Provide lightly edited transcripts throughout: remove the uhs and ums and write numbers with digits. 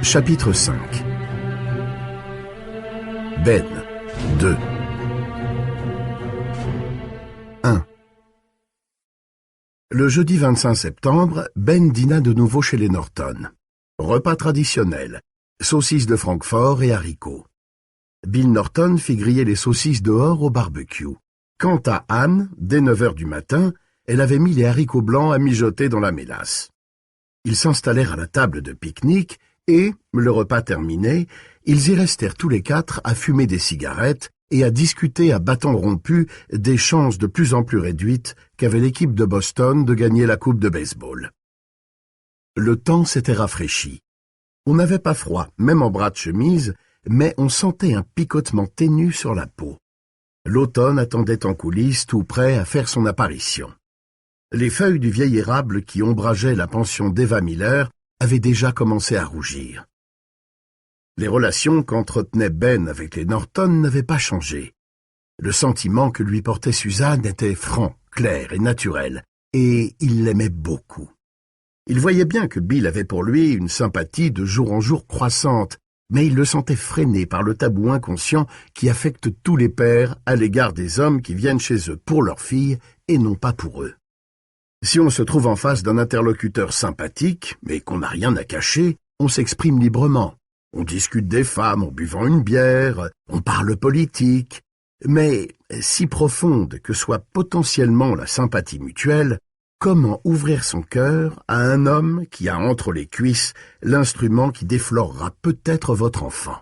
Chapitre 5. Ben 2. 1. Le jeudi 25 septembre, Ben dîna de nouveau chez les Norton. Repas traditionnel, saucisses de Francfort et haricots. Bill Norton fit griller les saucisses dehors au barbecue. Quant à Anne, dès 9 heures du matin, elle avait mis les haricots blancs à mijoter dans la mélasse. Ils s'installèrent à la table de pique-nique et, le repas terminé, ils y restèrent tous les quatre à fumer des cigarettes et à discuter à bâtons rompus des chances de plus en plus réduites qu'avait l'équipe de Boston de gagner la coupe de baseball. Le temps s'était rafraîchi. On n'avait pas froid, même en bras de chemise, mais on sentait un picotement ténu sur la peau. L'automne attendait en coulisses, tout prêt à faire son apparition. Les feuilles du vieil érable qui ombrageaient la pension d'Eva Miller avaient déjà commencé à rougir. Les relations qu'entretenait Ben avec les Norton n'avaient pas changé. Le sentiment que lui portait Suzanne était franc, clair et naturel, et il l'aimait beaucoup. Il voyait bien que Bill avait pour lui une sympathie de jour en jour croissante, mais il le sentait freiné par le tabou inconscient qui affecte tous les pères à l'égard des hommes qui viennent chez eux pour leurs filles et non pas pour eux. Si on se trouve en face d'un interlocuteur sympathique, mais qu'on n'a rien à cacher, on s'exprime librement. On discute des femmes en buvant une bière, on parle politique. Mais, si profonde que soit potentiellement la sympathie mutuelle, comment ouvrir son cœur à un homme qui a entre les cuisses l'instrument qui déflorera peut-être votre enfant?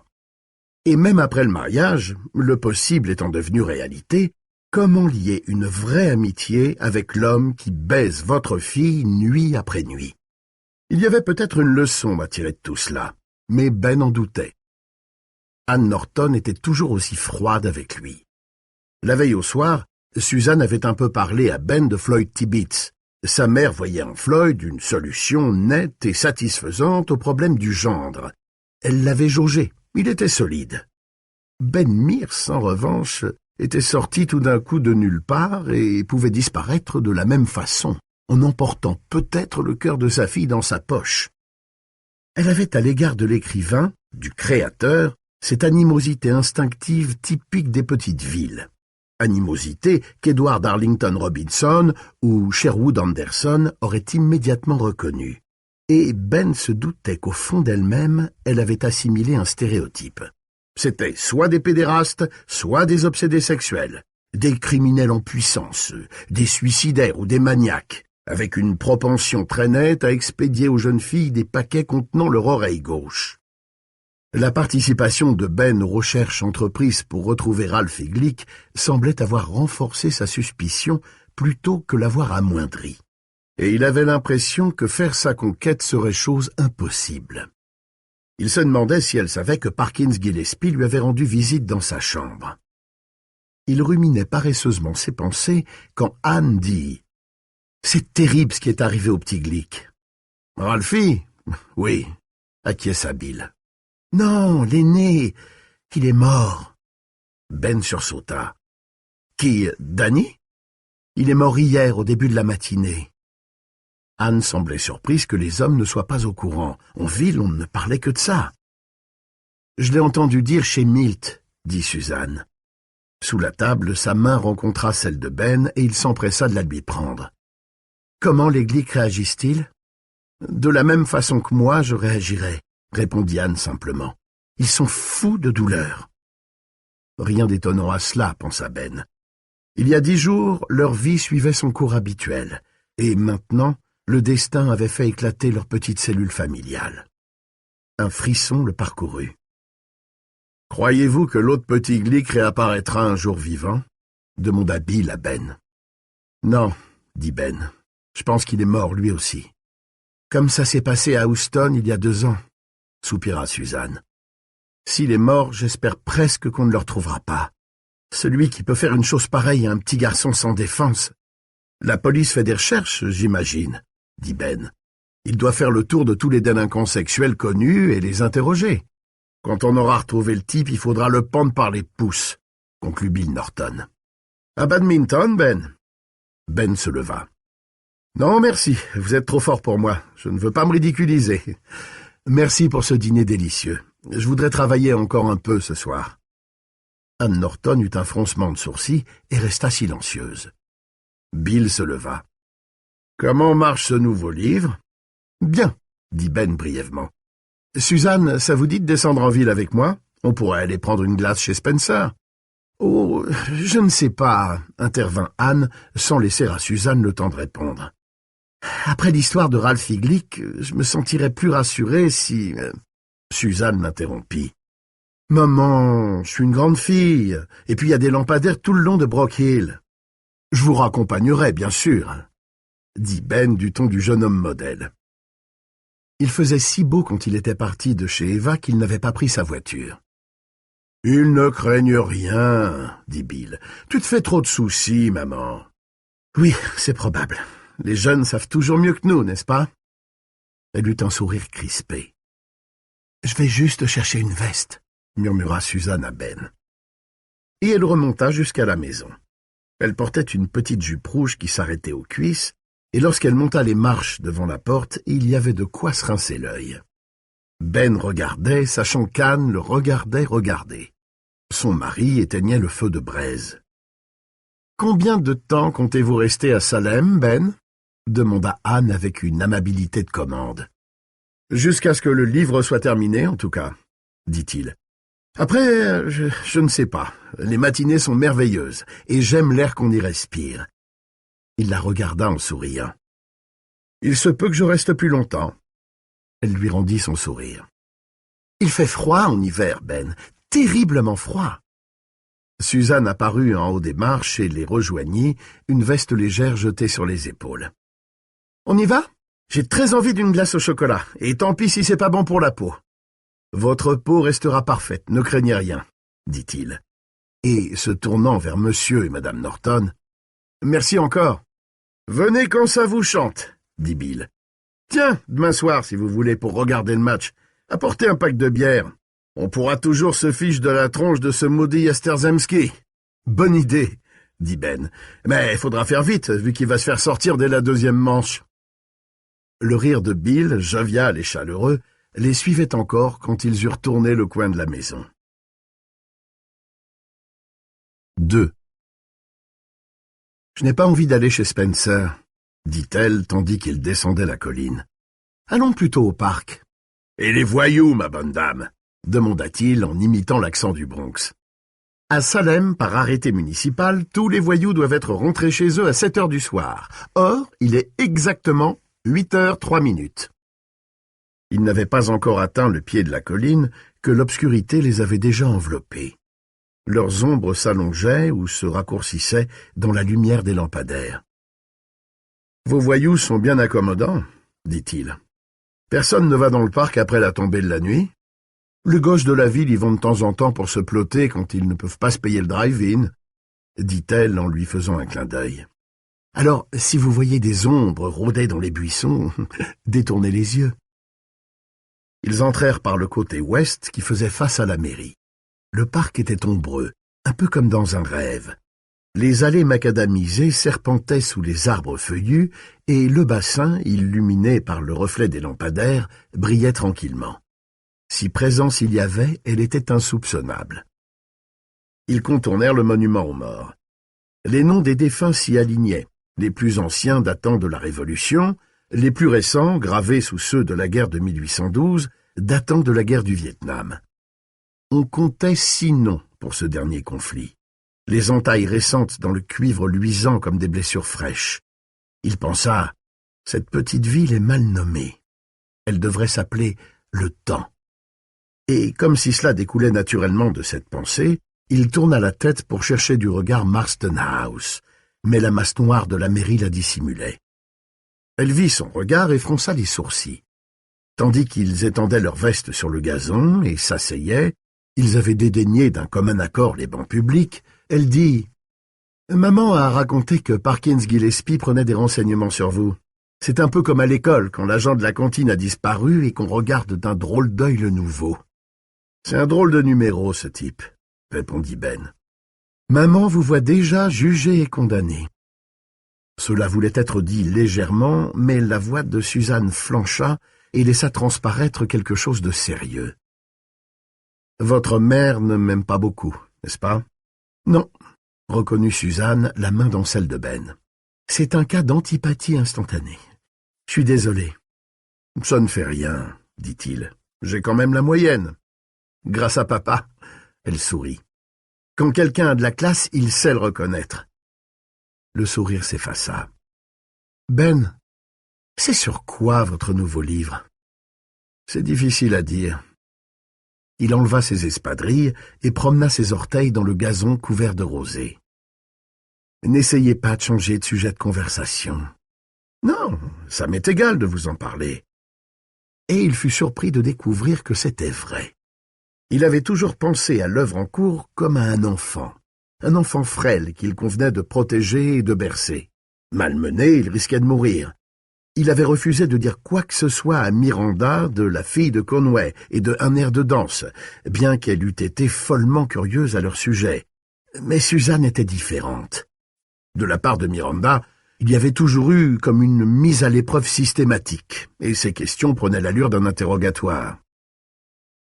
Et même après le mariage, le possible étant devenu réalité, comment lier une vraie amitié avec l'homme qui baise votre fille nuit après nuit? Il y avait peut-être une leçon à tirer de tout cela, mais Ben en doutait. Anne Norton était toujours aussi froide avec lui. La veille au soir, Suzanne avait un peu parlé à Ben de Floyd Tibbets. Sa mère voyait en Floyd une solution nette et satisfaisante au problème du gendre. Elle l'avait jaugé, il était solide. Ben Mears, en revanche, était sorti tout d'un coup de nulle part et pouvait disparaître de la même façon, en emportant peut-être le cœur de sa fille dans sa poche. Elle avait à l'égard de l'écrivain, du créateur, cette animosité instinctive typique des petites villes. Animosité qu'Edward Arlington Robinson ou Sherwood Anderson auraient immédiatement reconnue. Et Ben se doutait qu'au fond d'elle-même, elle avait assimilé un stéréotype. C'étaient soit des pédérastes, soit des obsédés sexuels, des criminels en puissance, des suicidaires ou des maniaques, avec une propension très nette à expédier aux jeunes filles des paquets contenant leur oreille gauche. La participation de Ben aux recherches entreprises pour retrouver Ralph et Glick semblait avoir renforcé sa suspicion plutôt que l'avoir amoindrie. Et il avait l'impression que faire sa conquête serait chose impossible. Il se demandait si elle savait que Parkins Gillespie lui avait rendu visite dans sa chambre. Il ruminait paresseusement ses pensées quand Anne dit « C'est terrible ce qui est arrivé au petit Glick. »« Ralphie ? Oui, acquiesça Bill. »« Non, l'aîné, il est mort. » Ben sursauta. « Qui, Danny ? Il est mort hier au début de la matinée. » Anne semblait surprise que les hommes ne soient pas au courant. En ville, on ne parlait que de ça. « Je l'ai entendu dire chez Milt, » dit Suzanne. Sous la table, sa main rencontra celle de Ben et il s'empressa de la lui prendre. « Comment les Glick réagissent-ils ? » ?»« De la même façon que moi, je réagirais, » répondit Anne simplement. « Ils sont fous de douleur. » Rien d'étonnant à cela, pensa Ben. Il y a 10 jours, leur vie suivait son cours habituel, et maintenant, le destin avait fait éclater leur petite cellule familiale. Un frisson le parcourut. « Croyez-vous que l'autre petit Glick réapparaîtra un jour vivant ?» demanda Bill à Ben. « Non, » dit Ben. « Je pense qu'il est mort lui aussi. »« Comme ça s'est passé à Houston il y a 2 ans, » soupira Suzanne. « S'il est mort, j'espère presque qu'on ne le retrouvera pas. Celui qui peut faire une chose pareille à un petit garçon sans défense. »« La police fait des recherches, j'imagine, » dit Ben. « Il doit faire le tour de tous les délinquants sexuels connus et les interroger. Quand on aura retrouvé le type, il faudra le pendre par les pouces, » conclut Bill Norton. « À badminton, Ben ?» Ben se leva. « Non, merci, vous êtes trop fort pour moi. Je ne veux pas me ridiculiser. Merci pour ce dîner délicieux. Je voudrais travailler encore un peu ce soir. Anne Norton eut un froncement de sourcils et resta silencieuse. Bill se leva. « Comment marche ce nouveau livre ?»« Bien, » dit Ben brièvement. « Suzanne, ça vous dit de descendre en ville avec moi? On pourrait aller prendre une glace chez Spencer. »« Oh, je ne sais pas, » intervint Anne, sans laisser à Suzanne le temps de répondre. « Après l'histoire de Ralph Iglick, je me sentirais plus rassurée si... » Suzanne l'interrompit. « Maman, je suis une grande fille, et puis il y a des lampadaires tout le long de Brock Hill. »« Je vous raccompagnerai, bien sûr, » dit Ben du ton du jeune homme modèle. Il faisait si beau quand il était parti de chez Eva qu'il n'avait pas pris sa voiture. « Ils ne craignent rien, » dit Bill. « Tu te fais trop de soucis, maman. »« Oui, c'est probable. Les jeunes savent toujours mieux que nous, n'est-ce pas ?» Elle eut un sourire crispé. « Je vais juste chercher une veste, » murmura Suzanne à Ben. Et elle remonta jusqu'à la maison. Elle portait une petite jupe rouge qui s'arrêtait aux cuisses, et lorsqu'elle monta les marches devant la porte, il y avait de quoi se rincer l'œil. Ben regardait, sachant qu'Anne le regardait. Son mari éteignait le feu de braise. « Combien de temps comptez-vous rester à Salem, Ben ?» demanda Anne avec une amabilité de commande. « Jusqu'à ce que le livre soit terminé, en tout cas, » dit-il. « Après, je ne sais pas. Les matinées sont merveilleuses, et j'aime l'air qu'on y respire. » Il la regarda en souriant. « Il se peut que je reste plus longtemps. » Elle lui rendit son sourire. « Il fait froid en hiver, Ben, terriblement froid. » Suzanne apparut en haut des marches et les rejoignit, une veste légère jetée sur les épaules. « On y va? J'ai très envie d'une glace au chocolat, et tant pis si c'est pas bon pour la peau. »« Votre peau restera parfaite, ne craignez rien, » dit-il. Et, se tournant vers Monsieur et Madame Norton, « Merci encore. »« Venez quand ça vous chante, » dit Bill. « Tiens, demain soir, si vous voulez, pour regarder le match, apportez un pack de bière. On pourra toujours se fiche de la tronche de ce maudit Jastremski. »« Bonne idée, » dit Ben. « Mais il faudra faire vite, vu qu'il va se faire sortir dès la deuxième manche. » Le rire de Bill, jovial et chaleureux, les suivait encore quand ils eurent tourné le coin de la maison. 2. « Je n'ai pas envie d'aller chez Spencer, » dit-elle tandis qu'il descendait la colline. « Allons plutôt au parc. »« Et les voyous, ma bonne dame ?» demanda-t-il en imitant l'accent du Bronx. À Salem, par arrêté municipal, tous les voyous doivent être rentrés chez eux à 7 heures du soir. Or, il est exactement 8h03. Ils n'avaient pas encore atteint le pied de la colline que l'obscurité les avait déjà enveloppés. Leurs ombres s'allongeaient ou se raccourcissaient dans la lumière des lampadaires. « Vos voyous sont bien accommodants, » dit-il. « Personne ne va dans le parc après la tombée de la nuit. Les gosses de la ville y vont de temps en temps pour se plotter quand ils ne peuvent pas se payer le drive-in, » dit-elle en lui faisant un clin d'œil. « Alors, si vous voyez des ombres rôder dans les buissons, détournez les yeux. » Ils entrèrent par le côté ouest qui faisait face à la mairie. Le parc était ombreux, un peu comme dans un rêve. Les allées macadamisées serpentaient sous les arbres feuillus et le bassin, illuminé par le reflet des lampadaires, brillait tranquillement. Si présence il y avait, elle était insoupçonnable. Ils contournèrent le monument aux morts. Les noms des défunts s'y alignaient, les plus anciens datant de la Révolution, les plus récents, gravés sous ceux de la guerre de 1812, datant de la guerre du Vietnam. On comptait 6 noms pour ce dernier conflit, les entailles récentes dans le cuivre luisant comme des blessures fraîches. Il pensa, cette petite ville est mal nommée. Elle devrait s'appeler le temps. Et comme si cela découlait naturellement de cette pensée, il tourna la tête pour chercher du regard Marston House, mais la masse noire de la mairie la dissimulait. Elle vit son regard et fronça les sourcils. Tandis qu'ils étendaient leurs vestes sur le gazon et s'asseyaient, ils avaient dédaigné d'un commun accord les bancs publics, elle dit « Maman a raconté que Parkins Gillespie prenait des renseignements sur vous. C'est un peu comme à l'école, quand l'agent de la cantine a disparu et qu'on regarde d'un drôle d'œil le nouveau. »« C'est un drôle de numéro, ce type, » répondit Ben. « Maman vous voit déjà jugé et condamné. » Cela voulait être dit légèrement, mais la voix de Suzanne flancha, et laissa transparaître quelque chose de sérieux. « Votre mère ne m'aime pas beaucoup, n'est-ce pas ?»« Non, » reconnut Suzanne, la main dans celle de Ben. « C'est un cas d'antipathie instantanée. Je suis désolé. »« Ça ne fait rien, » dit-il. « J'ai quand même la moyenne. »« Grâce à papa. » Elle sourit. « Quand quelqu'un a de la classe, il sait le reconnaître. » Le sourire s'effaça. « Ben, c'est sur quoi votre nouveau livre ?»« C'est difficile à dire. » Il enleva ses espadrilles et promena ses orteils dans le gazon couvert de rosée. « N'essayez pas de changer de sujet de conversation. »« Non, ça m'est égal de vous en parler. » Et il fut surpris de découvrir que c'était vrai. Il avait toujours pensé à l'œuvre en cours comme à un enfant frêle qu'il convenait de protéger et de bercer. Malmené, il risquait de mourir. Il avait refusé de dire quoi que ce soit à Miranda de la fille de Conway et de un air de danse, bien qu'elle eût été follement curieuse à leur sujet. Mais Suzanne était différente. De la part de Miranda, il y avait toujours eu comme une mise à l'épreuve systématique, et ses questions prenaient l'allure d'un interrogatoire.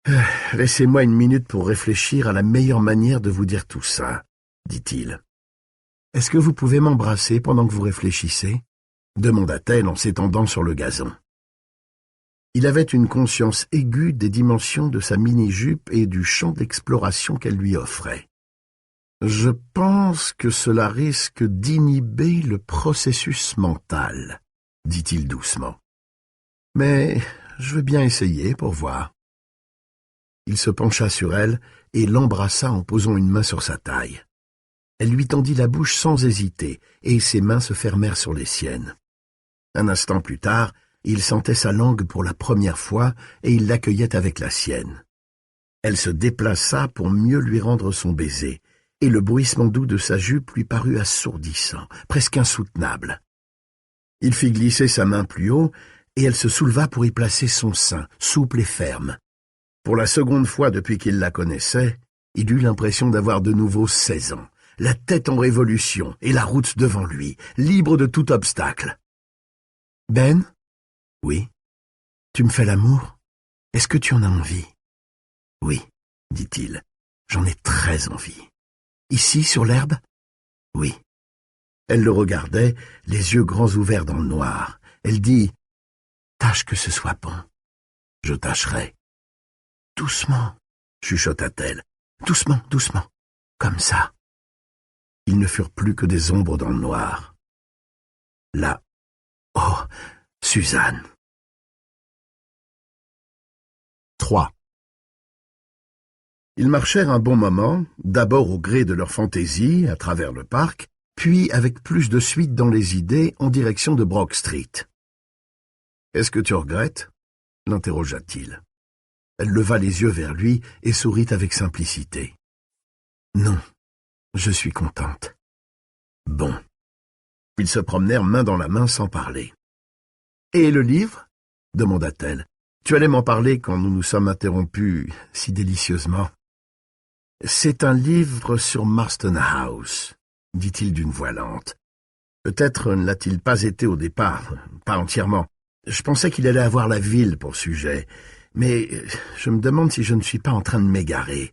« Laissez-moi une minute pour réfléchir à la meilleure manière de vous dire tout ça, » dit-il. « Est-ce que vous pouvez m'embrasser pendant que vous réfléchissez ?» demanda-t-elle en s'étendant sur le gazon. Il avait une conscience aiguë des dimensions de sa mini-jupe et du champ d'exploration qu'elle lui offrait. « Je pense que cela risque d'inhiber le processus mental, » dit-il doucement. « Mais je veux bien essayer pour voir. » Il se pencha sur elle et l'embrassa en posant une main sur sa taille. Elle lui tendit la bouche sans hésiter, et ses mains se fermèrent sur les siennes. Un instant plus tard, il sentait sa langue pour la première fois, et il l'accueillait avec la sienne. Elle se déplaça pour mieux lui rendre son baiser, et le bruissement doux de sa jupe lui parut assourdissant, presque insoutenable. Il fit glisser sa main plus haut, et elle se souleva pour y placer son sein, souple et ferme. Pour la seconde fois depuis qu'il la connaissait, il eut l'impression d'avoir de nouveau 16 ans, la tête en révolution et la route devant lui, libre de tout obstacle. « Ben ?»« Oui. »« Tu me fais l'amour? Est-ce que tu en as envie ?»« Oui, » dit-il. « J'en ai très envie. »« Ici, sur l'herbe ?»« Oui. » Elle le regardait, les yeux grands ouverts dans le noir. Elle dit « Tâche que ce soit bon. »« Je tâcherai. » « Doucement, » chuchota-t-elle. « Doucement, doucement. Comme ça. » Ils ne furent plus que des ombres dans le noir. Là. Oh, Suzanne. 3. Ils marchèrent un bon moment, d'abord au gré de leur fantaisie, à travers le parc, puis avec plus de suite dans les idées, en direction de Brock Street. « Est-ce que tu regrettes ?» l'interrogea-t-il. Elle leva les yeux vers lui et sourit avec simplicité. « Non, je suis contente. »« Bon. » Ils se promenèrent main dans la main sans parler. « Et le livre ?» demanda-t-elle. « Tu allais m'en parler quand nous nous sommes interrompus si délicieusement. »« C'est un livre sur Marston House, » dit-il d'une voix lente. Peut-être ne l'a-t-il pas été au départ, pas entièrement. Je pensais qu'il allait avoir la ville pour sujet. Mais je me demande si je ne suis pas en train de m'égarer.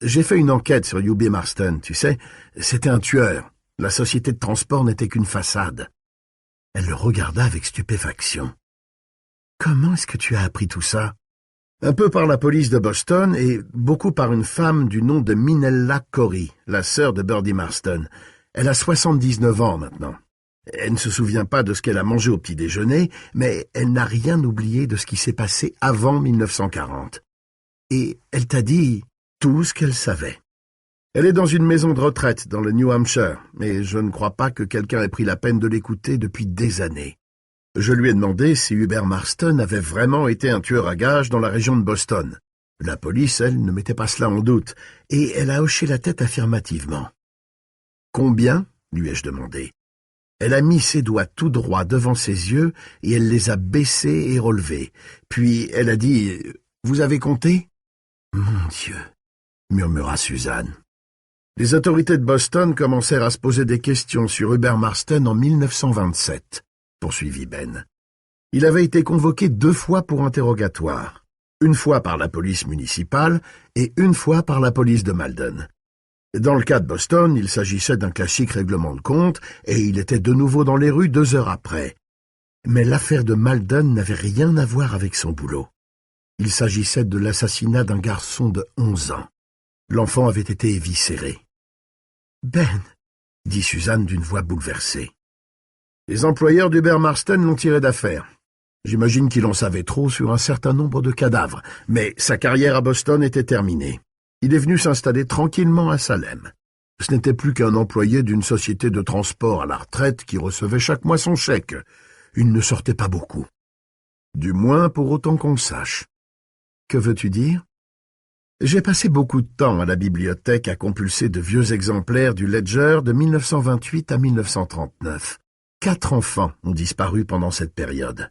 J'ai fait une enquête sur Hubie Marston, tu sais. C'était un tueur. La société de transport n'était qu'une façade. Elle le regarda avec stupéfaction. « Comment est-ce que tu as appris tout ça ?»« Un peu par la police de Boston et beaucoup par une femme du nom de Minella Corey, la sœur de Birdie Marston. Elle a 79 ans maintenant. Elle ne se souvient pas de ce qu'elle a mangé au petit-déjeuner, mais elle n'a rien oublié de ce qui s'est passé avant 1940. Et elle t'a dit tout ce qu'elle savait. Elle est dans une maison de retraite dans le New Hampshire, mais je ne crois pas que quelqu'un ait pris la peine de l'écouter depuis des années. Je lui ai demandé si Hubert Marston avait vraiment été un tueur à gages dans la région de Boston. La police, elle, ne mettait pas cela en doute, et elle a hoché la tête affirmativement. « Combien ?» lui ai-je demandé. Elle a mis ses doigts tout droit devant ses yeux et elle les a baissés et relevés. Puis elle a dit « Vous avez compté ?»« Mon Dieu !» murmura Suzanne. Les autorités de Boston commencèrent à se poser des questions sur Hubert Marston en 1927, poursuivit Ben. Il avait été convoqué 2 fois pour interrogatoire, une fois par la police municipale et une fois par la police de Malden. Dans le cas de Boston, il s'agissait d'un classique règlement de compte et il était de nouveau dans les rues 2 heures après. Mais l'affaire de Malden n'avait rien à voir avec son boulot. Il s'agissait de l'assassinat d'un garçon de 11 ans. L'enfant avait été éviscéré. « Ben !» dit Suzanne d'une voix bouleversée. Les employeurs d'Hubert Marston l'ont tiré d'affaire. J'imagine qu'il en savait trop sur un certain nombre de cadavres, mais sa carrière à Boston était terminée. Il est venu s'installer tranquillement à Salem. Ce n'était plus qu'un employé d'une société de transport à la retraite qui recevait chaque mois son chèque. Il ne sortait pas beaucoup. Du moins pour autant qu'on le sache. Que veux-tu dire? J'ai passé beaucoup de temps à la bibliothèque à compulser de vieux exemplaires du Ledger de 1928 à 1939. 4 enfants ont disparu pendant cette période.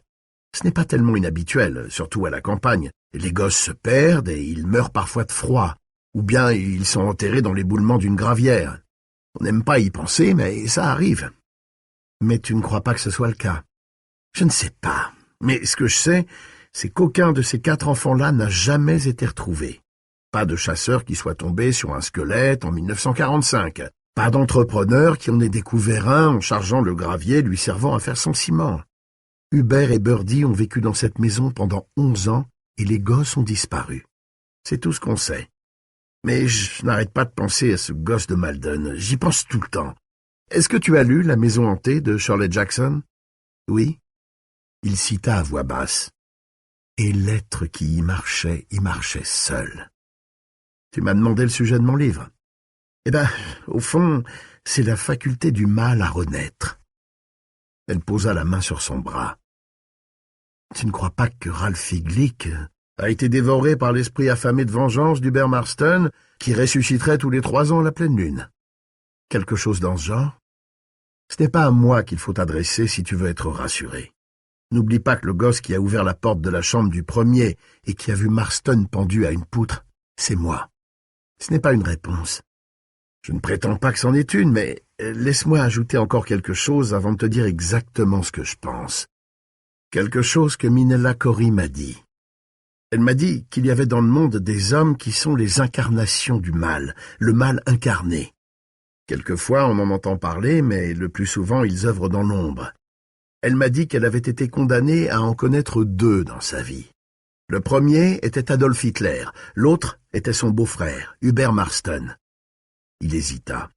Ce n'est pas tellement inhabituel, surtout à la campagne. Les gosses se perdent et ils meurent parfois de froid, ou bien ils sont enterrés dans l'éboulement d'une gravière. On n'aime pas y penser, mais ça arrive. Mais tu ne crois pas que ce soit le cas? Je ne sais pas, mais ce que je sais, c'est qu'aucun de ces 4 enfants-là n'a jamais été retrouvé. Pas de chasseur qui soit tombé sur un squelette en 1945. Pas d'entrepreneur qui en ait découvert un en chargeant le gravier lui servant à faire son ciment. Hubert et Birdie ont vécu dans cette maison pendant 11 ans et les gosses ont disparu. C'est tout ce qu'on sait. Mais je n'arrête pas de penser à ce gosse de Malden. J'y pense tout le temps. Est-ce que tu as lu La maison hantée de Shirley Jackson? Oui. Il cita à voix basse. Et l'être qui y marchait seul. Tu m'as demandé le sujet de mon livre. Eh ben, au fond, c'est la faculté du mal à renaître. Elle posa la main sur son bras. Tu ne crois pas que Ralphie Glick a été dévoré par l'esprit affamé de vengeance d'Hubert Marston, qui ressusciterait tous les 3 ans à la pleine lune? Quelque chose dans ce genre? Ce n'est pas à moi qu'il faut t'adresser si tu veux être rassuré. N'oublie pas que le gosse qui a ouvert la porte de la chambre du premier et qui a vu Marston pendu à une poutre, c'est moi. Ce n'est pas une réponse. Je ne prétends pas que c'en est une, mais laisse-moi ajouter encore quelque chose avant de te dire exactement ce que je pense. Quelque chose que Minella Cory m'a dit. Elle m'a dit qu'il y avait dans le monde des hommes qui sont les incarnations du mal, le mal incarné. Quelquefois on en entend parler, mais le plus souvent ils œuvrent dans l'ombre. Elle m'a dit qu'elle avait été condamnée à en connaître 2 dans sa vie. Le premier était Adolf Hitler, l'autre était son beau-frère, Hubert Marston. Il hésita.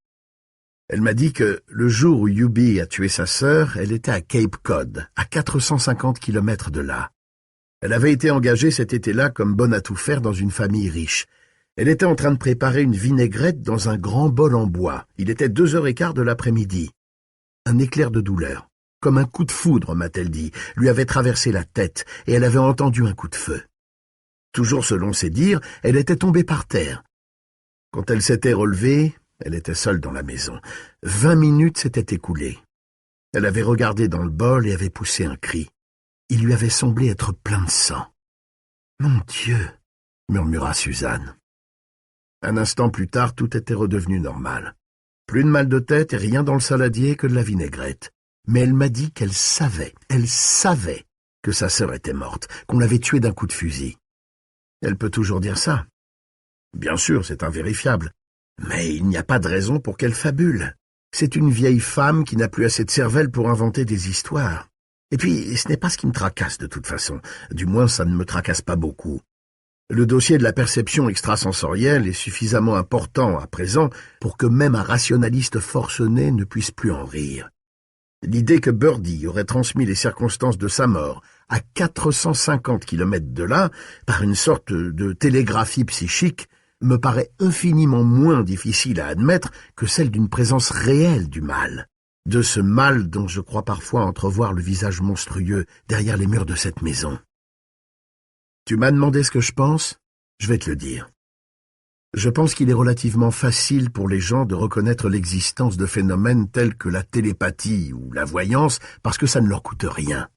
Elle m'a dit que le jour où Hubie a tué sa sœur, elle était à Cape Cod, à 450 kilomètres de là. Elle avait été engagée cet été-là comme bonne à tout faire dans une famille riche. Elle était en train de préparer une vinaigrette dans un grand bol en bois. Il était 2h15 de l'après-midi. Un éclair de douleur, comme un coup de foudre, m'a-t-elle dit, lui avait traversé la tête et elle avait entendu un coup de feu. Toujours selon ses dires, elle était tombée par terre. Quand elle s'était relevée, elle était seule dans la maison. 20 minutes s'étaient écoulées. Elle avait regardé dans le bol et avait poussé un cri. Il lui avait semblé être plein de sang. « Mon Dieu !» murmura Suzanne. Un instant plus tard, tout était redevenu normal. Plus de mal de tête et rien dans le saladier que de la vinaigrette. Mais elle m'a dit qu'elle savait que sa sœur était morte, qu'on l'avait tuée d'un coup de fusil. Elle peut toujours dire ça. Bien sûr, c'est invérifiable. Mais il n'y a pas de raison pour qu'elle fabule. C'est une vieille femme qui n'a plus assez de cervelle pour inventer des histoires. Et puis, ce n'est pas ce qui me tracasse de toute façon. Du moins, ça ne me tracasse pas beaucoup. Le dossier de la perception extrasensorielle est suffisamment important à présent pour que même un rationaliste forcené ne puisse plus en rire. L'idée que Birdie aurait transmis les circonstances de sa mort à 450 kilomètres de là, par une sorte de télégraphie psychique, me paraît infiniment moins difficile à admettre que celle d'une présence réelle du mal, de ce mal dont je crois parfois entrevoir le visage monstrueux derrière les murs de cette maison. Tu m'as demandé ce que je pense, je vais te le dire. Je pense qu'il est relativement facile pour les gens de reconnaître l'existence de phénomènes tels que la télépathie ou la voyance parce que ça ne leur coûte rien.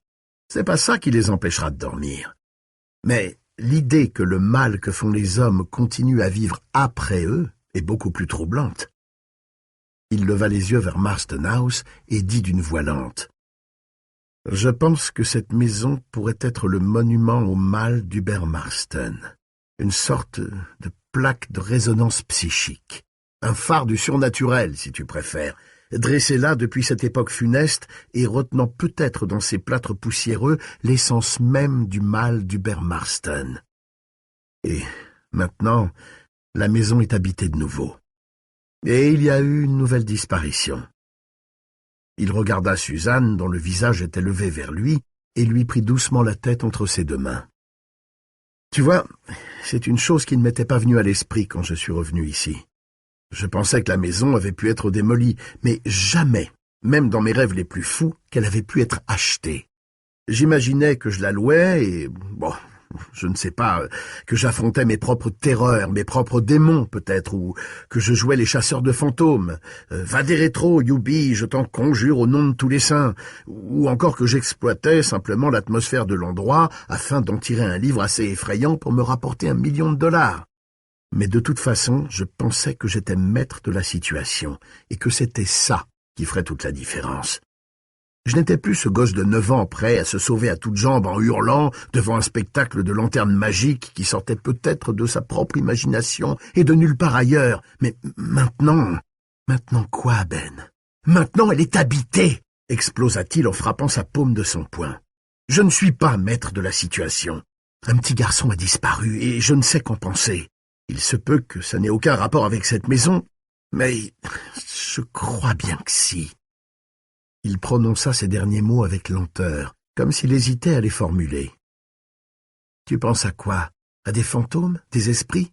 C'est pas ça qui les empêchera de dormir. Mais l'idée que le mal que font les hommes continue à vivre après eux est beaucoup plus troublante. Il leva les yeux vers Marston House et dit d'une voix lente. Je pense que cette maison pourrait être le monument au mal d'Hubert Marston, une sorte de plaque de résonance psychique, un phare du surnaturel, si tu préfères, dressé là depuis cette époque funeste et retenant peut-être dans ses plâtres poussiéreux l'essence même du mal d'Hubert Marston. Et maintenant, la maison est habitée de nouveau. Et il y a eu une nouvelle disparition. Il regarda Suzanne, dont le visage était levé vers lui, et lui prit doucement la tête entre ses deux mains. « Tu vois, c'est une chose qui ne m'était pas venue à l'esprit quand je suis revenu ici. Je pensais que la maison avait pu être démolie, mais jamais, même dans mes rêves les plus fous, qu'elle avait pu être achetée. J'imaginais que je la louais et, bon, je ne sais pas, que j'affrontais mes propres terreurs, mes propres démons peut-être, ou que je jouais les chasseurs de fantômes. Va des rétros, Youbi, je t'en conjure au nom de tous les saints. Ou encore que j'exploitais simplement l'atmosphère de l'endroit afin d'en tirer un livre assez effrayant pour me rapporter $1 million. Mais de toute façon, je pensais que j'étais maître de la situation et que c'était ça qui ferait toute la différence. Je n'étais plus ce gosse de 9 ans prêt à se sauver à toutes jambes en hurlant devant un spectacle de lanterne magique qui sortait peut-être de sa propre imagination et de nulle part ailleurs. Mais maintenant... Maintenant quoi, Ben? Maintenant elle est habitée, explosa-t-il en frappant sa paume de son poing. Je ne suis pas maître de la situation. Un petit garçon a disparu et je ne sais qu'en penser. Il se peut que ça n'ait aucun rapport avec cette maison, mais je crois bien que si. Il prononça ces derniers mots avec lenteur, comme s'il hésitait à les formuler. « Tu penses à quoi? À des fantômes? Des esprits?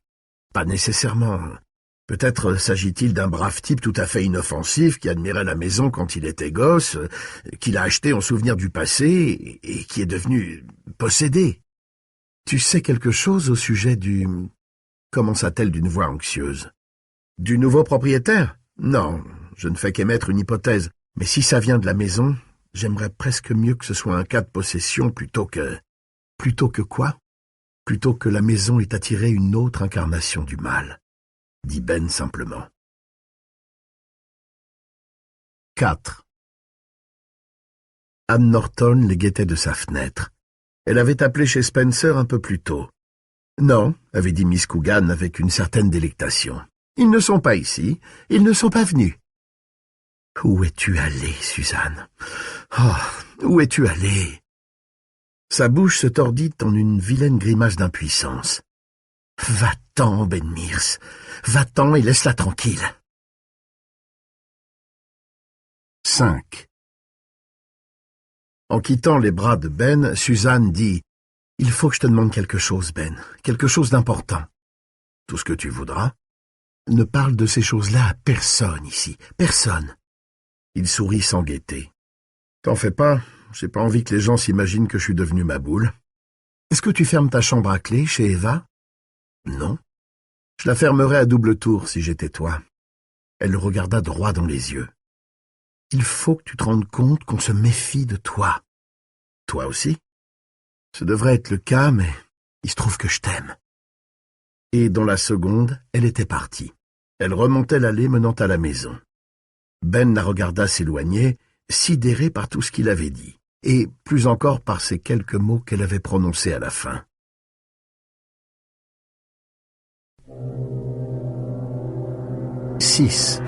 Pas nécessairement. Peut-être s'agit-il d'un brave type tout à fait inoffensif qui admirait la maison quand il était gosse, qu'il a acheté en souvenir du passé et qui est devenu possédé. Tu sais quelque chose au sujet du... » commença-t-elle d'une voix anxieuse. « Du nouveau propriétaire? Non, je ne fais qu'émettre une hypothèse. Mais si ça vient de la maison, j'aimerais presque mieux que ce soit un cas de possession plutôt que... Plutôt que quoi? Plutôt que la maison ait attiré une autre incarnation du mal, dit Ben simplement. 4. Anne Norton les guettait de sa fenêtre. Elle avait appelé chez Spencer un peu plus tôt. « Non, » avait dit Miss Coogan avec une certaine délectation. « Ils ne sont pas ici, ils ne sont pas venus. » « Où es-tu allée, Suzanne? Oh, où es-tu allée ?» Sa bouche se tordit en une vilaine grimace d'impuissance. « Va-t'en, Ben Mears, va-t'en et laisse-la tranquille. » 5. En quittant les bras de Ben, Suzanne dit « Il faut que je te demande quelque chose, Ben, quelque chose d'important. »« Tout ce que tu voudras. »« Ne parle de ces choses-là à personne ici, personne. » Il sourit sans gaieté. « T'en fais pas, j'ai pas envie que les gens s'imaginent que je suis devenu ma boule. Est-ce que tu fermes ta chambre à clé chez Eva? »« Non. Je la fermerais à double tour si j'étais toi. » Elle le regarda droit dans les yeux. « Il faut que tu te rendes compte qu'on se méfie de toi. »« Toi aussi? » ?»« Ce devrait être le cas, mais il se trouve que je t'aime. » Et dans la seconde, elle était partie. Elle remontait l'allée menant à la maison. Ben la regarda s'éloigner, sidéré par tout ce qu'il avait dit, et plus encore par ces quelques mots qu'elle avait prononcés à la fin. 6.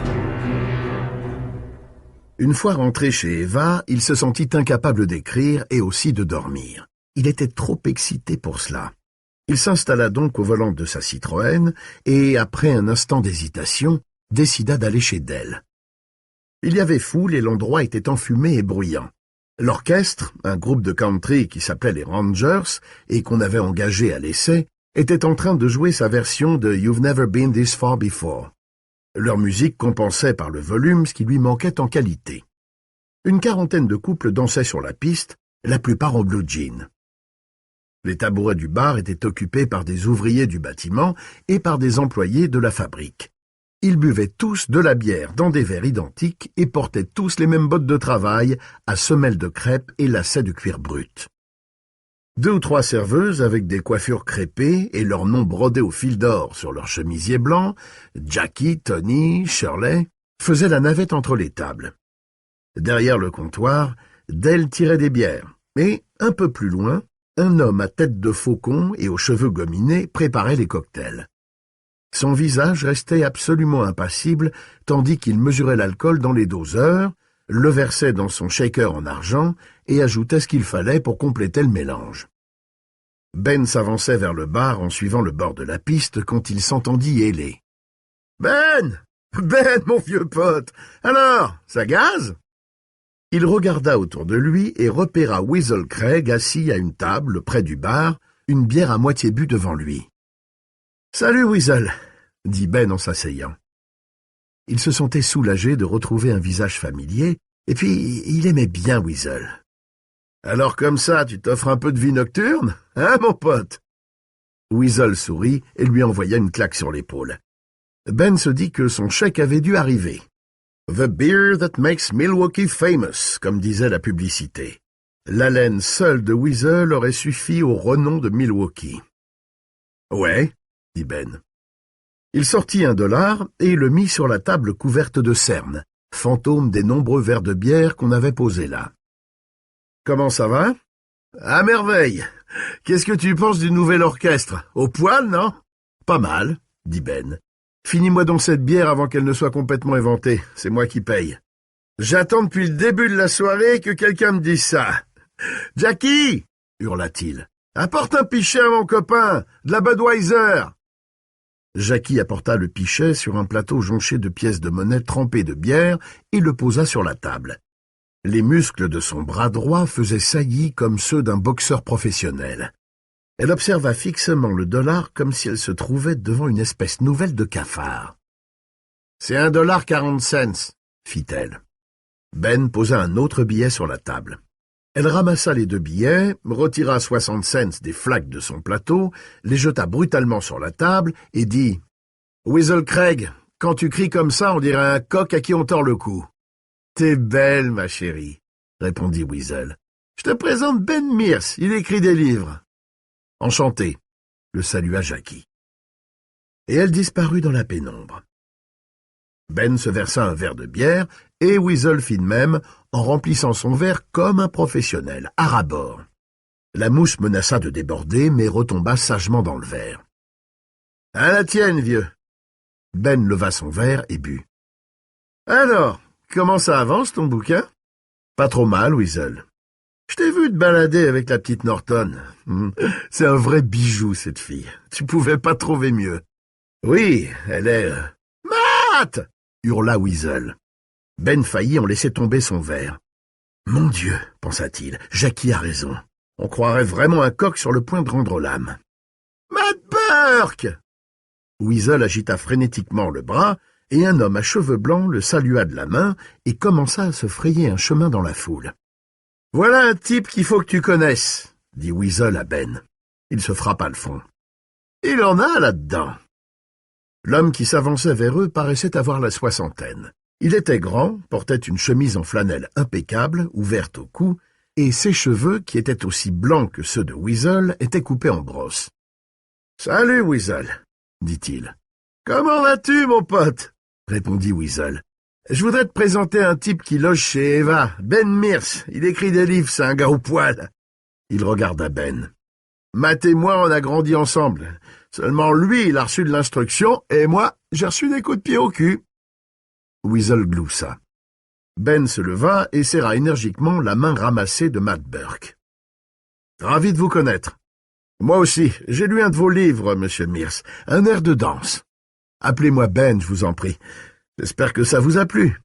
Une fois rentré chez Eva, il se sentit incapable d'écrire et aussi de dormir. Il était trop excité pour cela. Il s'installa donc au volant de sa Citroën et, après un instant d'hésitation, décida d'aller chez Dell. Il y avait foule et l'endroit était enfumé et bruyant. L'orchestre, un groupe de country qui s'appelait les Rangers et qu'on avait engagé à l'essai, était en train de jouer sa version de You've Never Been This Far Before. Leur musique compensait par le volume ce qui lui manquait en qualité. Une quarantaine de couples dansaient sur la piste, la plupart en blue jeans. Les tabourets du bar étaient occupés par des ouvriers du bâtiment et par des employés de la fabrique. Ils buvaient tous de la bière dans des verres identiques et portaient tous les mêmes bottes de travail à semelles de crêpe et lacets de cuir brut. 2 ou 3 serveuses avec des coiffures crêpées et leurs noms brodés au fil d'or sur leurs chemisiers blancs, Jackie, Tony, Shirley, faisaient la navette entre les tables. Derrière le comptoir, d'elle tirait des bières. Et, un peu plus loin, un homme à tête de faucon et aux cheveux gominés préparait les cocktails. Son visage restait absolument impassible, tandis qu'il mesurait l'alcool dans les doseurs, le versait dans son shaker en argent et ajoutait ce qu'il fallait pour compléter le mélange. Ben s'avançait vers le bar en suivant le bord de la piste quand il s'entendit héler. « Ben! Ben, mon vieux pote! Alors, ça gaze ?» Il regarda autour de lui et repéra Weasel Craig assis à une table près du bar, une bière à moitié bue devant lui. « Salut, Weasel !» dit Ben en s'asseyant. Il se sentait soulagé de retrouver un visage familier, et puis il aimait bien Weasel. « Alors comme ça, tu t'offres un peu de vie nocturne, hein, mon pote ?» Weasel sourit et lui envoya une claque sur l'épaule. Ben se dit que son chèque avait dû arriver. « The beer that makes Milwaukee famous », comme disait la publicité. L'haleine seule de Weasel aurait suffi au renom de Milwaukee. « Ouais », dit Ben. Il sortit $1 et le mit sur la table couverte de cernes, fantôme des nombreux verres de bière qu'on avait posés là. « Comment ça va ?»« À merveille. Qu'est-ce que tu penses du nouvel orchestre? Au poil, non ?»« Pas mal, » dit Ben. « Finis-moi donc cette bière avant qu'elle ne soit complètement éventée. C'est moi qui paye. J'attends depuis le début de la soirée que quelqu'un me dise ça. « Jackie !» hurla-t-il. « Apporte un pichet à mon copain, de la Budweiser !» Jackie apporta le pichet sur un plateau jonché de pièces de monnaie trempées de bière et le posa sur la table. Les muscles de son bras droit faisaient saillie comme ceux d'un boxeur professionnel. Elle observa fixement le dollar comme si elle se trouvait devant une espèce nouvelle de cafard. « C'est $1.40, fit-elle. Ben posa un autre billet sur la table. Elle ramassa les 2 billets, retira 60 cents des flaques de son plateau, les jeta brutalement sur la table et dit « Weasel Craig, quand tu cries comme ça, on dirait un coq à qui on tord le cou. »« T'es belle, ma chérie, » répondit Weasel. « Je te présente Ben Mears, il écrit des livres. »« Enchanté, » le salua Jackie. Et elle disparut dans la pénombre. Ben se versa un verre de bière, et Weasel fit de même, en remplissant son verre comme un professionnel, à ras-bord. La mousse menaça de déborder, mais retomba sagement dans le verre. « À la tienne, vieux !» Ben leva son verre et but. « Alors, comment ça avance, ton bouquin ?»« Pas trop mal, Weasel. Je t'ai vu te balader avec la petite Norton. C'est un vrai bijou, cette fille. Tu pouvais pas trouver mieux. »« Oui, elle est... Matt !» hurla Weasel. Ben faillit en laisser tomber son verre. « Mon Dieu, pensa-t-il, Jackie a raison. On croirait vraiment un coq sur le point de rendre l'âme. »« Matt Burke !» Weasel agita frénétiquement le bras, et un homme à cheveux blancs le salua de la main et commença à se frayer un chemin dans la foule. « Voilà un type qu'il faut que tu connaisses, » dit Weasel à Ben. Il se frappa le front. « Il en a là-dedans. » L'homme qui s'avançait vers eux paraissait avoir la soixantaine. Il était grand, portait une chemise en flanelle impeccable, ouverte au cou, et ses cheveux, qui étaient aussi blancs que ceux de Weasel, étaient coupés en brosse. « Salut, Weasel, » dit-il. « Comment vas-tu, mon pote ?» répondit Weasel. « Je voudrais te présenter un type qui loge chez Eva, Ben Mears. Il écrit des livres, c'est un gars au poil. » Il regarda Ben. « Matt et moi, on a grandi ensemble. Seulement lui, il a reçu de l'instruction, et moi, j'ai reçu des coups de pied au cul. » Weasel gloussa. Ben se leva et serra énergiquement la main ramassée de Matt Burke. « Ravi de vous connaître. Moi aussi, j'ai lu un de vos livres, monsieur Mears, un air de danse. Appelez-moi Ben, je vous en prie. J'espère que ça vous a plu.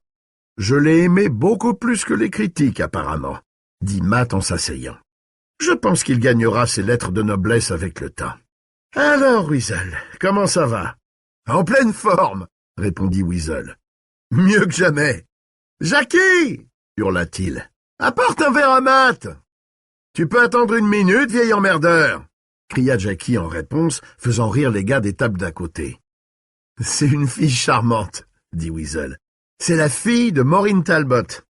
Je l'ai aimé beaucoup plus que les critiques, apparemment, dit Matt en s'asseyant. Je pense qu'il gagnera ses lettres de noblesse avec le temps. Alors, Weasel, comment ça va? En pleine forme, répondit Weasel. Mieux que jamais. Jackie, hurla-t-il, apporte un verre à Matt. Tu peux attendre 1 minute, vieil emmerdeur, cria Jackie en réponse, faisant rire les gars des tables d'à côté. C'est une fille charmante, dit Weasel. C'est la fille de Maureen Talbot.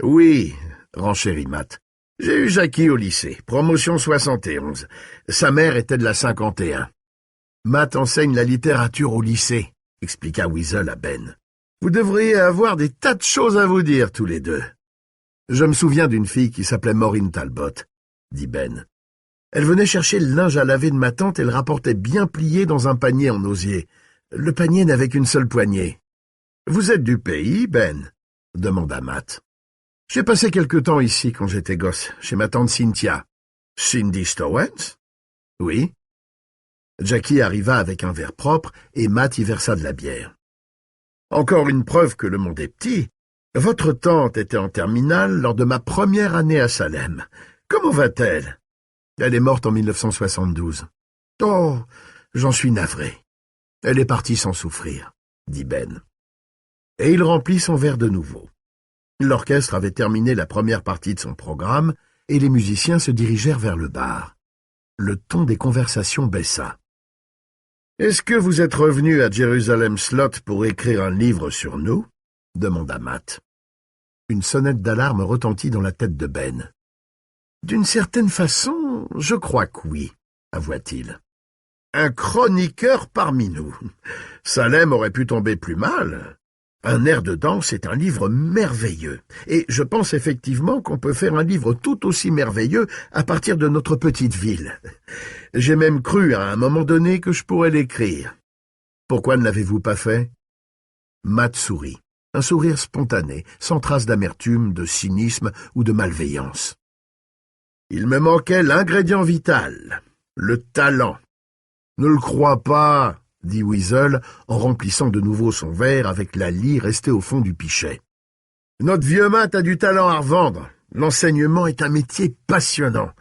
Oui, renchérit Matt. J'ai eu Jackie au lycée, promotion 71. Sa mère était de la 51. Matt enseigne la littérature au lycée, expliqua Weasel à Ben. Vous devriez avoir des tas de choses à vous dire tous les deux. Je me souviens d'une fille qui s'appelait Maureen Talbot, dit Ben. Elle venait chercher le linge à laver de ma tante et le rapportait bien plié dans un panier en osier. Le panier n'avait qu'une seule poignée. « Vous êtes du pays, Ben ?» demanda Matt. « J'ai passé quelque temps ici quand j'étais gosse, chez ma tante Cynthia. »« Cindy Stowens ?»« Oui. » Jackie arriva avec un verre propre et Matt y versa de la bière. « Encore une preuve que le monde est petit. Votre tante était en terminale lors de ma première année à Salem. Comment va-t-elle ? » « Elle est morte en 1972. »« Oh, j'en suis navré. Elle est partie sans souffrir, » dit Ben. Et il remplit son verre de nouveau. L'orchestre avait terminé la première partie de son programme et les musiciens se dirigèrent vers le bar. Le ton des conversations baissa. « Est-ce que vous êtes revenu à Jerusalem Slot pour écrire un livre sur nous ?» demanda Matt. Une sonnette d'alarme retentit dans la tête de Ben. « D'une certaine façon, je crois que oui, » avoua-t-il. « Un chroniqueur parmi nous. Salem aurait pu tomber plus mal. Un air de danse est un livre merveilleux, et je pense effectivement qu'on peut faire un livre tout aussi merveilleux à partir de notre petite ville. J'ai même cru à un moment donné que je pourrais l'écrire. Pourquoi ne l'avez-vous pas fait ?» Matt sourit, un sourire spontané, sans trace d'amertume, de cynisme ou de malveillance. « Il me manquait l'ingrédient vital, le talent. »« Ne le crois pas, » dit Weasel en remplissant de nouveau son verre avec la lie restée au fond du pichet. « Notre vieux Matt a du talent à revendre. L'enseignement est un métier passionnant.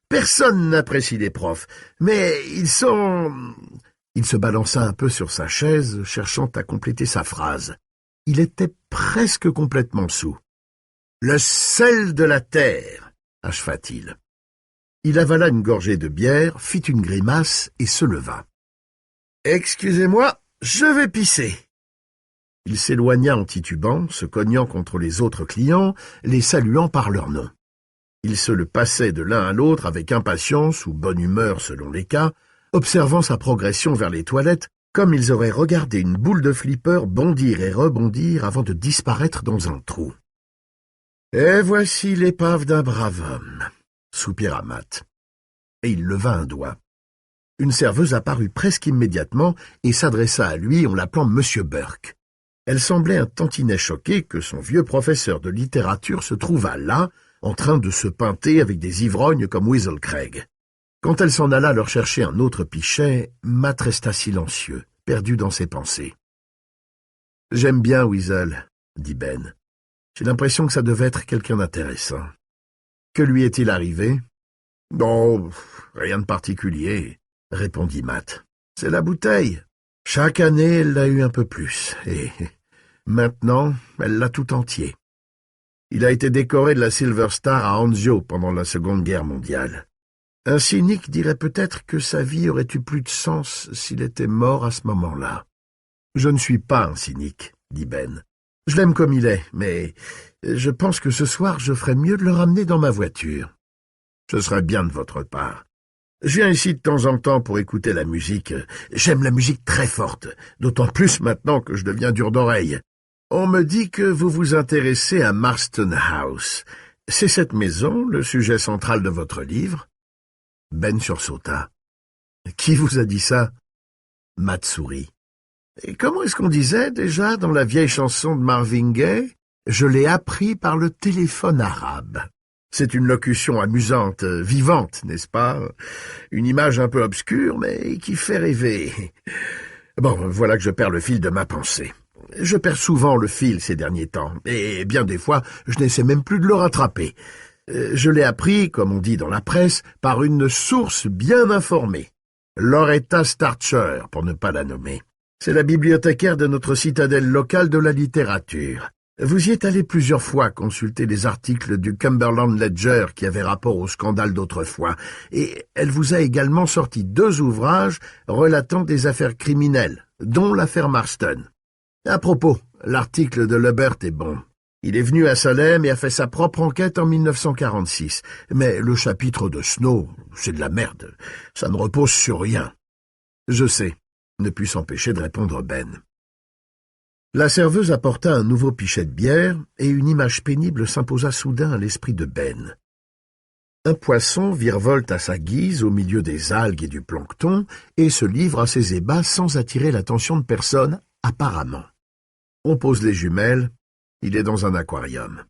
Personne n'apprécie les profs, mais ils sont... » Il se balança un peu sur sa chaise, cherchant à compléter sa phrase. Il était presque complètement saoul. « Le sel de la terre !» acheva-t-il. Il avala une gorgée de bière, fit une grimace et se leva. « Excusez-moi, je vais pisser. » Il s'éloigna en titubant, se cognant contre les autres clients, les saluant par leur nom. Ils se le passaient de l'un à l'autre avec impatience ou bonne humeur selon les cas, observant sa progression vers les toilettes comme ils auraient regardé une boule de flipper bondir et rebondir avant de disparaître dans un trou. « Et voici l'épave d'un brave homme », soupira Matt. Et il leva un doigt. Une serveuse apparut presque immédiatement et s'adressa à lui en l'appelant Monsieur Burke. Elle semblait un tantinet choquée que son vieux professeur de littérature se trouvât là, en train de se pinter avec des ivrognes comme Weasel Craig. Quand elle s'en alla leur chercher un autre pichet, Matt resta silencieux, perdu dans ses pensées. « J'aime bien Weasel, » dit Ben. « J'ai l'impression que ça devait être quelqu'un d'intéressant. » « Que lui est-il arrivé ?»« Non, rien de particulier, » répondit Matt. « C'est la bouteille. Chaque année, elle l'a eu un peu plus, et maintenant, elle l'a tout entier. Il a été décoré de la Silver Star à Anzio pendant la Seconde Guerre mondiale. Un cynique dirait peut-être que sa vie aurait eu plus de sens s'il était mort à ce moment-là. Je ne suis pas un cynique, dit Ben. Je l'aime comme il est, mais je pense que ce soir, je ferais mieux de le ramener dans ma voiture. Ce serait bien de votre part. Je viens ici de temps en temps pour écouter la musique. J'aime la musique très forte, d'autant plus maintenant que je deviens dur d'oreille. On me dit que vous vous intéressez à Marston House. C'est cette maison, le sujet central de votre livre ? Ben sursauta. « Qui vous a dit ça ?» Matt sourit. « Et comment est-ce qu'on disait déjà dans la vieille chanson de Marvin Gaye ? Je l'ai appris par le téléphone arabe. C'est une locution amusante, vivante, n'est-ce pas ? Une image un peu obscure, mais qui fait rêver. Bon, voilà que je perds le fil de ma pensée. Je perds souvent le fil ces derniers temps, et bien des fois, je n'essaie même plus de le rattraper. Je l'ai appris, comme on dit dans la presse, par une source bien informée. Loretta Starcher, pour ne pas la nommer. C'est la bibliothécaire de notre citadelle locale de la littérature. Vous y êtes allé plusieurs fois consulter les articles du Cumberland Ledger qui avaient rapport au scandale d'autrefois, et elle vous a également sorti 2 ouvrages relatant des affaires criminelles, dont l'affaire Marston. À propos, l'article de Lebert est bon. Il est venu à Salem et a fait sa propre enquête en 1946. Mais le chapitre de Snow, c'est de la merde. Ça ne repose sur rien. Je sais, ne put s'empêcher de répondre Ben. La serveuse apporta un nouveau pichet de bière, et une image pénible s'imposa soudain à l'esprit de Ben. Un poisson virevolte à sa guise au milieu des algues et du plancton, et se livre à ses ébats sans attirer l'attention de personne, apparemment. On pose les jumelles, il est dans un aquarium.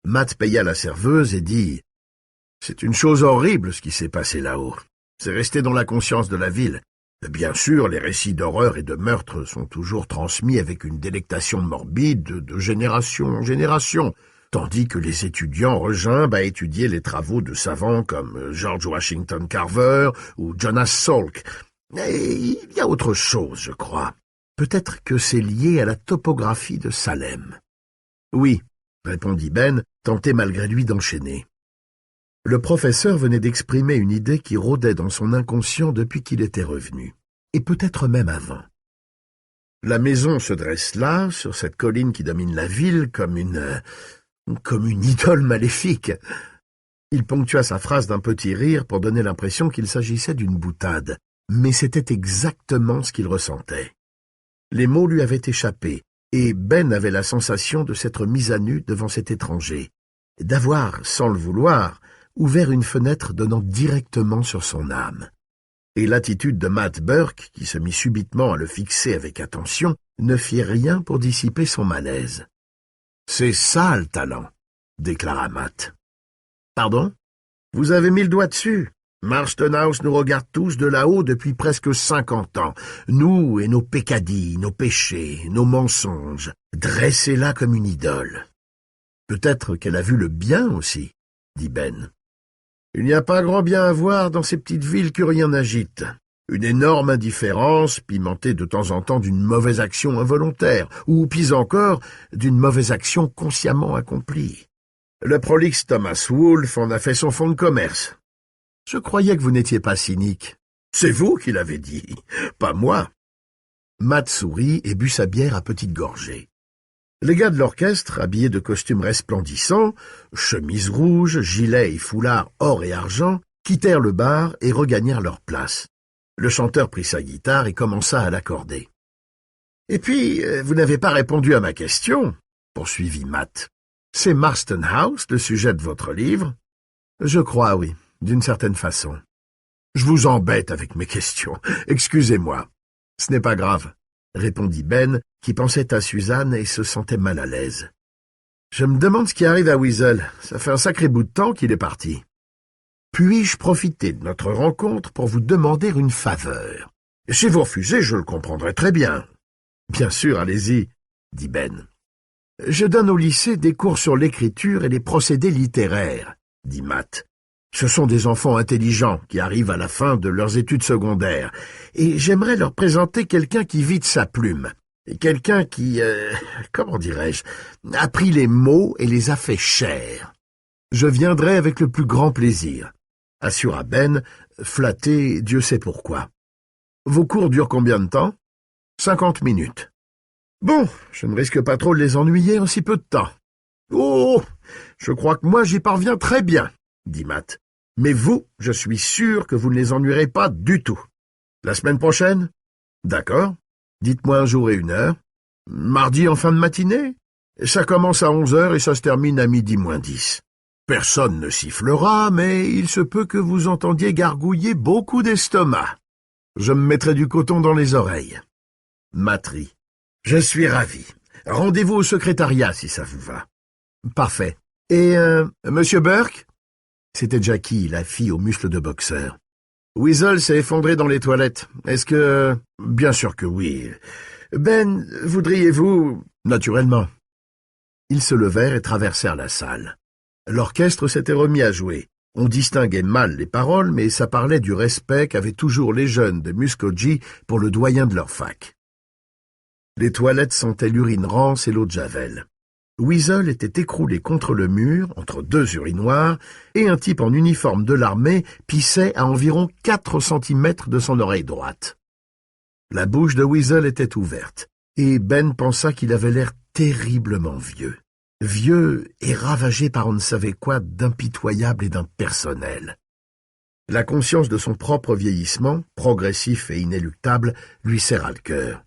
Matt paya la serveuse et dit « C'est une chose horrible ce qui s'est passé là-haut. C'est resté dans la conscience de la ville. Bien sûr, les récits d'horreur et de meurtre sont toujours transmis avec une délectation morbide de génération en génération, tandis que les étudiants regimbent à étudier les travaux de savants comme George Washington Carver ou Jonas Salk. Et il y a autre chose, je crois. Peut-être que c'est lié à la topographie de Salem. »« Oui, » répondit Ben, tenté malgré lui d'enchaîner. Le professeur venait d'exprimer une idée qui rôdait dans son inconscient depuis qu'il était revenu, et peut-être même avant. La maison se dresse là, sur cette colline qui domine la ville, comme une idole maléfique. Il ponctua sa phrase d'un petit rire pour donner l'impression qu'il s'agissait d'une boutade, mais c'était exactement ce qu'il ressentait. Les mots lui avaient échappé, et Ben avait la sensation de s'être mis à nu devant cet étranger, d'avoir, sans le vouloir, ouvert une fenêtre donnant directement sur son âme. Et l'attitude de Matt Burke, qui se mit subitement à le fixer avec attention, ne fit rien pour dissiper son malaise. « C'est ça le talent », déclara Matt. « Pardon ? Vous avez mis le doigt dessus. Marston House nous regarde tous de là-haut depuis presque 50 ans. Nous et nos peccadilles, nos péchés, nos mensonges, dressés là comme une idole. Peut-être qu'elle a vu le bien aussi, dit Ben. Il n'y a pas grand bien à voir dans ces petites villes que rien n'agite. Une énorme indifférence, pimentée de temps en temps d'une mauvaise action involontaire, ou, pis encore, d'une mauvaise action consciemment accomplie. Le prolixe Thomas Wolfe en a fait son fonds de commerce. Je croyais que vous n'étiez pas cynique. C'est vous qui l'avez dit, pas moi. Matt sourit et but sa bière à petites gorgées. Les gars de l'orchestre, habillés de costumes resplendissants, chemises rouges, gilets et foulards or et argent, quittèrent le bar et regagnèrent leur place. Le chanteur prit sa guitare et commença à l'accorder. « Et puis, vous n'avez pas répondu à ma question, » poursuivit Matt. « C'est Marston House, le sujet de votre livre ?»« Je crois, oui, d'une certaine façon. »« Je vous embête avec mes questions. Excusez-moi. »« Ce n'est pas grave. » répondit Ben, qui pensait à Suzanne et se sentait mal à l'aise. « Je me demande ce qui arrive à Weasel. Ça fait un sacré bout de temps qu'il est parti. Puis-je profiter de notre rencontre pour vous demander une faveur? Si vous refusez, je le comprendrai très bien. »« Bien sûr, allez-y, » dit Ben. « Je donne au lycée des cours sur l'écriture et les procédés littéraires, » dit Matt. Ce sont des enfants intelligents qui arrivent à la fin de leurs études secondaires, et j'aimerais leur présenter quelqu'un qui vit de sa plume, quelqu'un qui, comment dirais-je, a pris les mots et les a fait chers. Je viendrai avec le plus grand plaisir, assura Ben, flatté Dieu sait pourquoi. Vos cours durent combien de temps? 50 minutes. Bon, je ne risque pas trop de les ennuyer en si peu de temps. Oh, je crois que moi j'y parviens très bien, dit Matt. Mais vous, je suis sûr que vous ne les ennuierez pas du tout. La semaine prochaine? D'accord. Dites-moi un jour et une heure. Mardi en fin de matinée? Ça commence à 11h et ça se termine à 12:10. Personne ne sifflera, mais il se peut que vous entendiez gargouiller beaucoup d'estomac. Je me mettrai du coton dans les oreilles. Matt rit. Je suis ravi. Rendez-vous au secrétariat si ça vous va. Parfait. Et, Monsieur Burke? C'était Jackie, la fille aux muscles de boxeur. Weasel s'est effondré dans les toilettes. Est-ce que... Bien sûr que oui. Ben, voudriez-vous... Naturellement. Ils se levèrent et traversèrent la salle. L'orchestre s'était remis à jouer. On distinguait mal les paroles, mais ça parlait du respect qu'avaient toujours les jeunes de Muscogee pour le doyen de leur fac. Les toilettes sentaient l'urine rance et l'eau de javel. Weasel était écroulé contre le mur, entre deux urinoirs, et un type en uniforme de l'armée pissait à environ 4 centimètres de son oreille droite. La bouche de Weasel était ouverte, et Ben pensa qu'il avait l'air terriblement vieux. Vieux et ravagé par on ne savait quoi d'impitoyable et d'impersonnel. La conscience de son propre vieillissement, progressif et inéluctable, lui serra le cœur.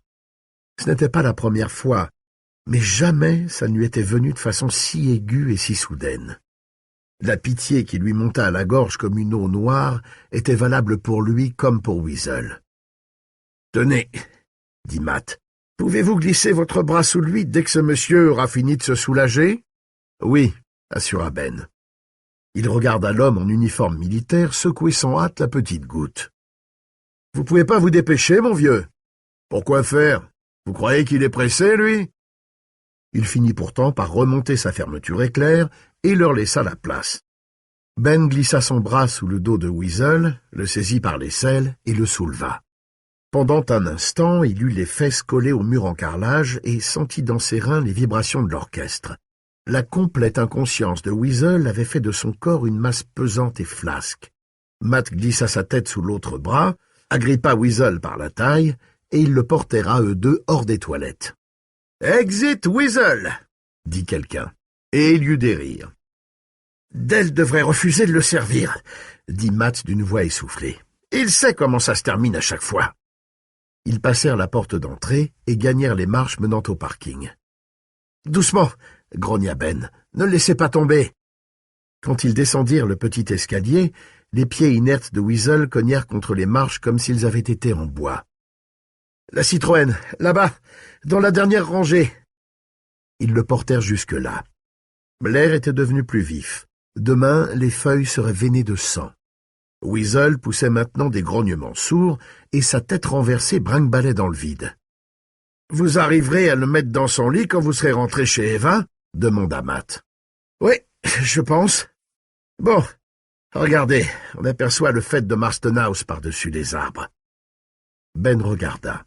Ce n'était pas la première fois, mais jamais ça ne lui était venu de façon si aiguë et si soudaine. La pitié qui lui monta à la gorge comme une eau noire était valable pour lui comme pour Weasel. « Tenez, » dit Matt, « pouvez-vous glisser votre bras sous lui dès que ce monsieur aura fini de se soulager ?»« Oui, » assura Ben. Il regarda l'homme en uniforme militaire secouer sans hâte la petite goutte. « Vous pouvez pas vous dépêcher, mon vieux ? » ?»« Pourquoi faire ? Vous croyez qu'il est pressé, lui ?» Il finit pourtant par remonter sa fermeture éclair et leur laissa la place. Ben glissa son bras sous le dos de Weasel, le saisit par l'aisselle et le souleva. Pendant un instant, il eut les fesses collées au mur en carrelage et sentit dans ses reins les vibrations de l'orchestre. La complète inconscience de Weasel avait fait de son corps une masse pesante et flasque. Matt glissa sa tête sous l'autre bras, agrippa Weasel par la taille, et ils le portèrent à eux deux hors des toilettes. « Exit, Weasel !» dit quelqu'un, et il y eut des rires. « Dell devrait refuser de le servir, » dit Matt d'une voix essoufflée. « Il sait comment ça se termine à chaque fois. » Ils passèrent la porte d'entrée et gagnèrent les marches menant au parking. « Doucement !» grogna Ben. « Ne le laissez pas tomber !» Quand ils descendirent le petit escalier, les pieds inertes de Weasel cognèrent contre les marches comme s'ils avaient été en bois. « La Citroën, là-bas, dans la dernière rangée !» Ils le portèrent jusque-là. L'air était devenu plus vif. Demain, les feuilles seraient veinées de sang. Weasel poussait maintenant des grognements sourds et sa tête renversée brinque-ballait dans le vide. « Vous arriverez à le mettre dans son lit quand vous serez rentré chez Eva ?» demanda Matt. « Oui, je pense. Bon, regardez, on aperçoit le faîte de Marston House par-dessus les arbres. » Ben regarda.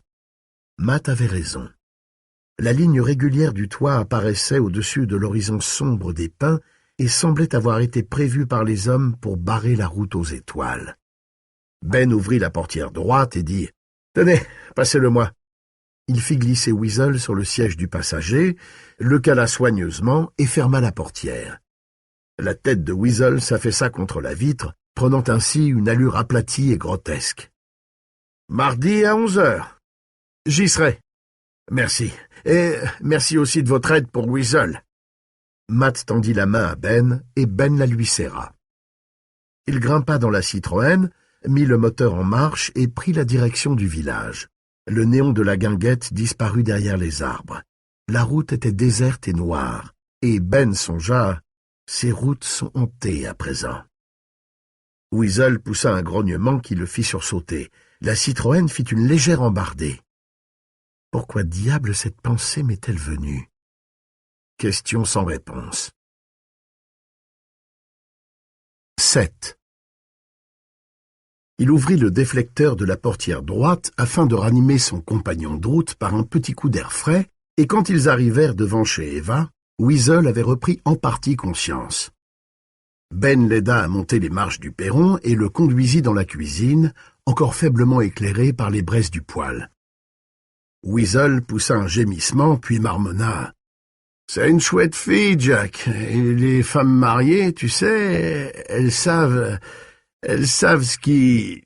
Matt avait raison. La ligne régulière du toit apparaissait au-dessus de l'horizon sombre des pins et semblait avoir été prévue par les hommes pour barrer la route aux étoiles. Ben ouvrit la portière droite et dit « Tenez, passez-le-moi. » Il fit glisser Weasel sur le siège du passager, le cala soigneusement et ferma la portière. La tête de Weasel s'affaissa contre la vitre, prenant ainsi une allure aplatie et grotesque. « Mardi à 11h. J'y serai. Merci. Et merci aussi de votre aide pour Weasel. » Matt tendit la main à Ben et Ben la lui serra. Il grimpa dans la Citroën, mit le moteur en marche et prit la direction du village. Le néon de la guinguette disparut derrière les arbres. La route était déserte et noire, et Ben songea « Ces routes sont hantées à présent. » Weasel poussa un grognement qui le fit sursauter. La Citroën fit une légère embardée. Pourquoi diable cette pensée m'est-elle venue? Question sans réponse. 7. Il ouvrit le déflecteur de la portière droite afin de ranimer son compagnon de route par un petit coup d'air frais, et quand ils arrivèrent devant chez Eva, Weasel avait repris en partie conscience. Ben l'aida à monter les marches du perron et le conduisit dans la cuisine, encore faiblement éclairée par les braises du poêle. Weasel poussa un gémissement, puis marmonna. « C'est une chouette fille, Jack. Et les femmes mariées, tu sais, elles savent ce qui... »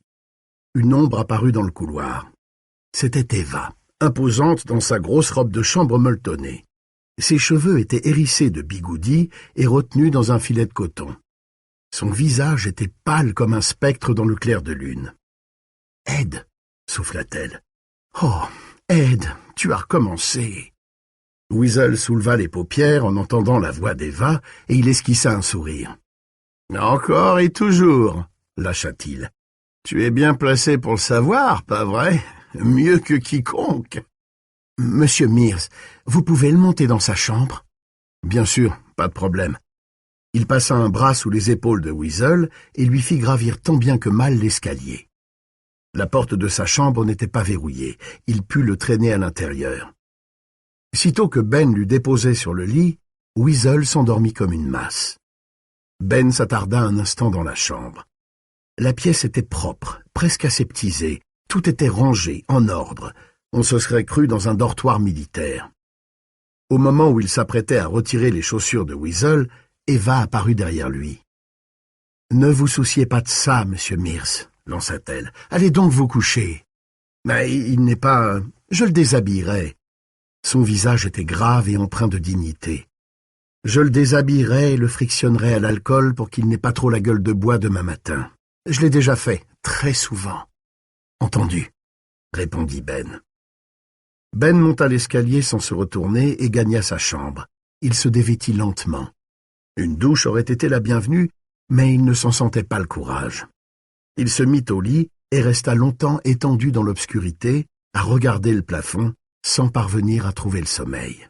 Une ombre apparut dans le couloir. C'était Eva, imposante dans sa grosse robe de chambre molletonnée. Ses cheveux étaient hérissés de bigoudis et retenus dans un filet de coton. Son visage était pâle comme un spectre dans le clair de lune. « Ed, souffla-t-elle. « Oh, Ed, tu as recommencé. » Weasel souleva les paupières en entendant la voix d'Eva et il esquissa un sourire. « Encore et toujours, lâcha-t-il. Tu es bien placé pour le savoir, pas vrai? Mieux que quiconque. »« Monsieur Mears, vous pouvez le monter dans sa chambre ?»« Bien sûr, pas de problème. » Il passa un bras sous les épaules de Weasel et lui fit gravir tant bien que mal l'escalier. La porte de sa chambre n'était pas verrouillée. Il put le traîner à l'intérieur. Sitôt que Ben l'eut déposé sur le lit, Weasel s'endormit comme une masse. Ben s'attarda un instant dans la chambre. La pièce était propre, presque aseptisée. Tout était rangé, en ordre. On se serait cru dans un dortoir militaire. Au moment où il s'apprêtait à retirer les chaussures de Weasel, Eva apparut derrière lui. « Ne vous souciez pas de ça, monsieur Mears, » lança-t-elle. « Allez donc vous coucher. »« Mais il n'est pas... Je le déshabillerai. Son visage était grave et empreint de dignité. Je le déshabillerai et le frictionnerai à l'alcool pour qu'il n'ait pas trop la gueule de bois demain matin. Je l'ai déjà fait, très souvent. Entendu, répondit Ben. Ben monta l'escalier sans se retourner et gagna sa chambre. Il se dévêtit lentement. Une douche aurait été la bienvenue, mais il ne s'en sentait pas le courage. Il se mit au lit et resta longtemps étendu dans l'obscurité, à regarder le plafond, sans parvenir à trouver le sommeil.